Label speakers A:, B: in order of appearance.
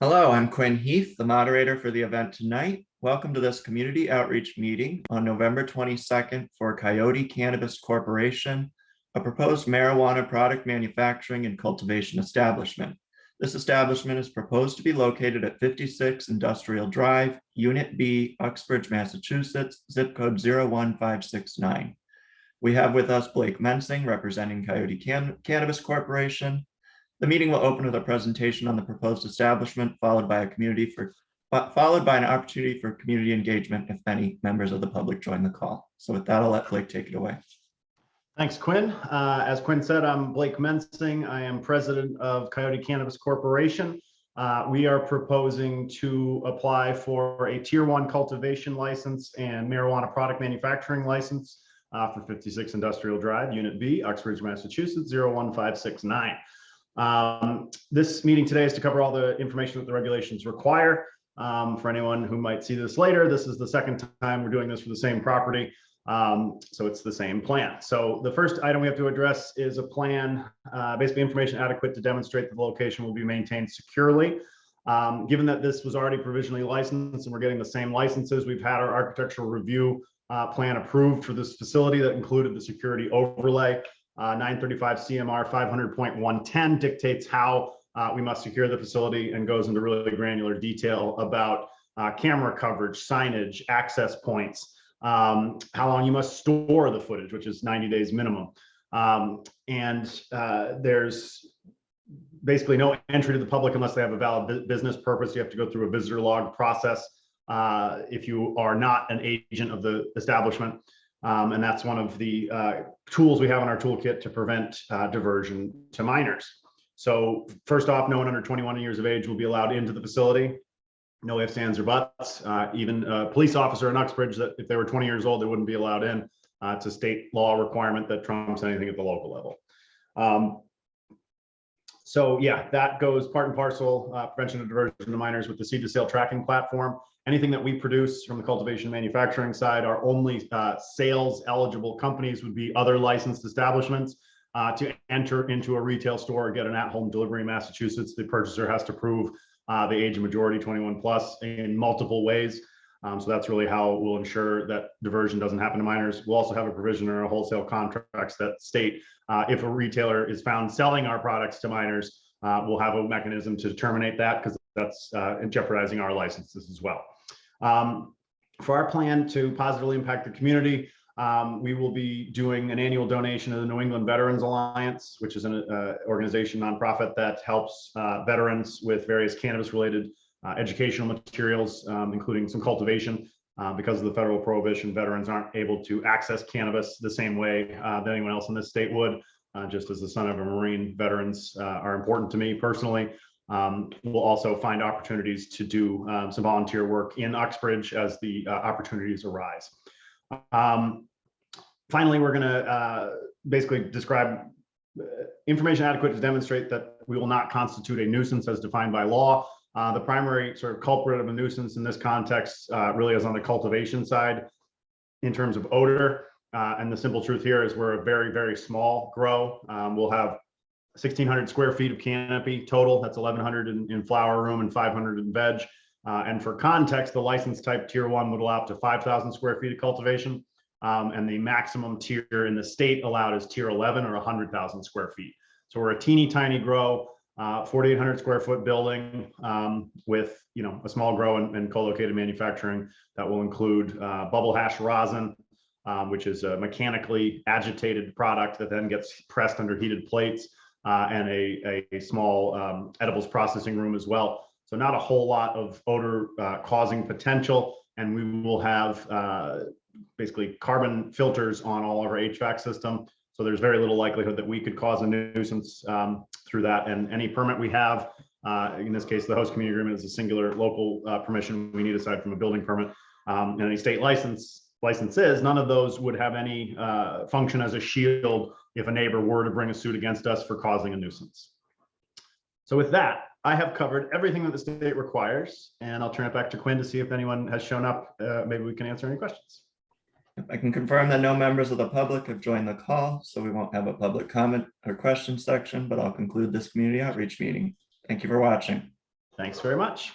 A: Hello, I'm Quinn Heath, the moderator for the event tonight. Welcome to this community outreach meeting on November 22nd for Coyote Cannabis Corporation, a proposed marijuana product manufacturing and cultivation establishment. This establishment is proposed to be located at 56 Industrial Drive, Unit B, Uxbridge, Massachusetts, zip code 01569. We have with us Blake Mensing, representing Coyote Cannabis Corporation. The meeting will open with a presentation on the proposed establishment, followed by an opportunity for community engagement if any members of the public join the call. So with that, I'll let Blake take it away.
B: Thanks, Quinn. As Quinn said, I'm Blake Mensing. I am president of Coyote Cannabis Corporation. We are proposing to apply for a Tier 1 cultivation license and marijuana product manufacturing license for 56 Industrial Drive, Unit B, Uxbridge, Massachusetts, 01569. This meeting today is to cover all the information that the regulations require. For anyone who might see this later, this is the second time we're doing this for the same property. So it's the same plan. So the first item we have to address is a plan, basically information adequate to demonstrate that the location will be maintained securely. Given that this was already provisionally licensed and we're getting the same licenses, we've had our architectural review plan approved for this facility that included the security overlay. 935 CMR 500.110 dictates how we must secure the facility and goes into really granular detail about camera coverage, signage, access points, how long you must store the footage, which is 90 days minimum. There's basically no entry to the public unless they have a valid business purpose. You have to go through a visitor log process if you are not an agent of the establishment. And that's one of the tools we have in our toolkit to prevent diversion to minors. So first off, no one under 21 years of age will be allowed into the facility. No ifs, ands, or buts. Even a police officer in Uxbridge, that if they were 20 years old, they wouldn't be allowed in. It's a state law requirement that trumps anything at the local level. So yeah, that goes part and parcel, prevention of diversion to minors with the seed to sale tracking platform. Anything that we produce from the cultivation manufacturing side, our only sales eligible companies would be other licensed establishments. To enter into a retail store or get an at-home delivery in Massachusetts, the purchaser has to prove the age of majority, 21 plus, in multiple ways. So that's really how we'll ensure that diversion doesn't happen to minors. We'll also have a provision in our wholesale contracts that state if a retailer is found selling our products to minors, we'll have a mechanism to terminate that because that's jeopardizing our licenses as well. For our plan to positively impact the community, we will be doing an annual donation to the New England Veterans Alliance, which is an organization, nonprofit that helps veterans with various cannabis-related educational materials, including some cultivation. Because of the federal prohibition, veterans aren't able to access cannabis the same way that anyone else in this state would. Just as the son of a Marine, veterans are important to me personally. We'll also find opportunities to do some volunteer work in Uxbridge as the opportunities arise. Finally, we're going to basically describe information adequate to demonstrate that we will not constitute a nuisance as defined by law. The primary sort of culprit of a nuisance in this context really is on the cultivation side in terms of odor. And the simple truth here is we're a very, very small grow. We'll have 1,600 square feet of canopy total. That's 1,100 in flower room and 500 in veg. And for context, the license type Tier 1 would allow up to 5,000 square feet of cultivation. And the maximum tier in the state allowed is Tier 11 or 100,000 square feet. So we're a teeny tiny grow, 4,800 square foot building with a small grow and co-located manufacturing that will include bubble hash rosin, which is a mechanically agitated product that then gets pressed under heated plates, and a small edibles processing room as well. So not a whole lot of odor causing potential, and we will have basically carbon filters on all of our HVAC system. So there's very little likelihood that we could cause a nuisance through that. And any permit we have, in this case, the host community agreement is a singular local permission we need aside from a building permit. And any state licenses, none of those would have any function as a shield if a neighbor were to bring a suit against us for causing a nuisance. So with that, I have covered everything that the state requires, and I'll turn it back to Quinn to see if anyone has shown up. Maybe we can answer any questions.
A: I can confirm that no members of the public have joined the call, so we won't have a public comment or question section, but I'll conclude this community outreach meeting. Thank you for watching.
B: Thanks very much.